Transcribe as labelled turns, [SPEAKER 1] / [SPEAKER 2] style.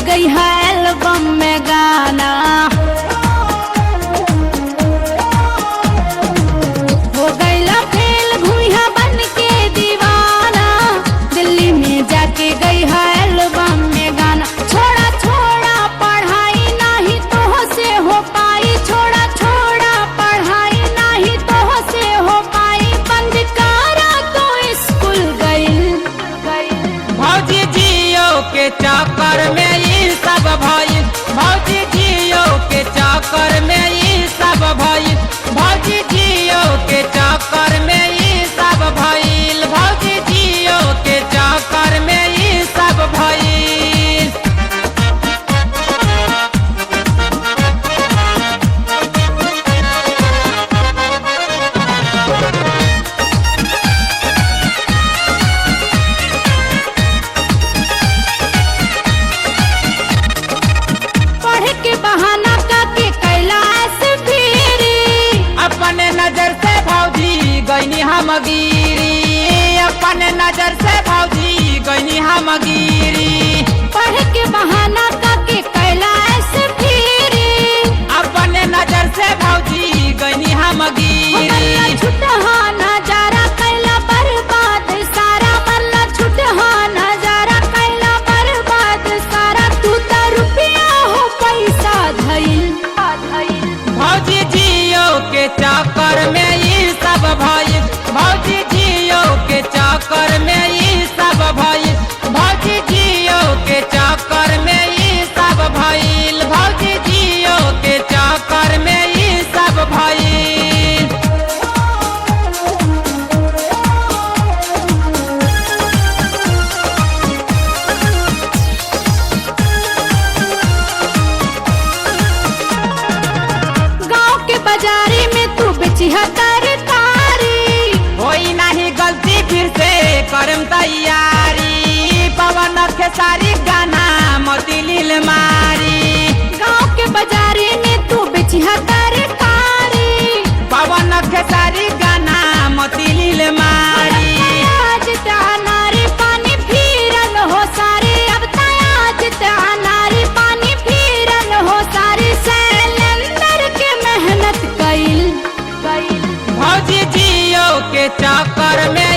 [SPEAKER 1] गई है एल्बम में गाना। हो गईला फेल भूया बन के दीवाना, दिल्ली में जाके गई है एल्बम में गाना। छोड़ा छोड़ा पढ़ाई नहीं तो से हो पाई, छोड़ा छोड़ा पढ़ाई नहीं तो से हो पाई, बंद करा तो स्कूल गई।
[SPEAKER 2] भौजी जियो के चक्कर में ये सब भइल, भौजी जियो के चक्कर में ये सब भइल, भौजी जियो के चक्कर में ये सब भइल, भौजी जियो के चक्कर में ये सब भइल।
[SPEAKER 1] पढ़े के बहाना करके कैलाश फेरी,
[SPEAKER 2] अपने नजर से भौजी गईनी हम गिरी, अपने नजर से भौजी गईनी हम गिरी।
[SPEAKER 1] पढ़े के बहाना करके कैलाश फेरी,
[SPEAKER 2] अपने नजर से भौजी गईनी हम गिरी।
[SPEAKER 1] छुटहा नजारा कैला बर्बाद सारा, मल्ला छुटहा नजारा कैला बर्बाद सारा, तू तो रुपया हो पैसा धइल।
[SPEAKER 2] भौजी जियो के चक्कर में ये सब भइल, भौजी जियो के चक्कर में ये सब भइल, भौजी जियो के चक्कर में ये सब भइल, भौजी जियो के चक्कर में ये सब भइल।
[SPEAKER 1] गाँव के बाजारी में तू बेचिहा तरकारी,
[SPEAKER 2] होई नहीं गलती फिर से करम तैयारी, पवन खेसारी गाना मोतीलील मारी।
[SPEAKER 1] गाँव के बाजारी में तू बेचिहा तरकारी,
[SPEAKER 2] पवन खेसारी गाना मोतीलील मारी।
[SPEAKER 1] आज नारी पानी फिरन हो सारे, अब आज नारी पानी फिरन हो सारे, सैलेंडर के मेहनत कैल।
[SPEAKER 2] भौजी जियो के चक्कर में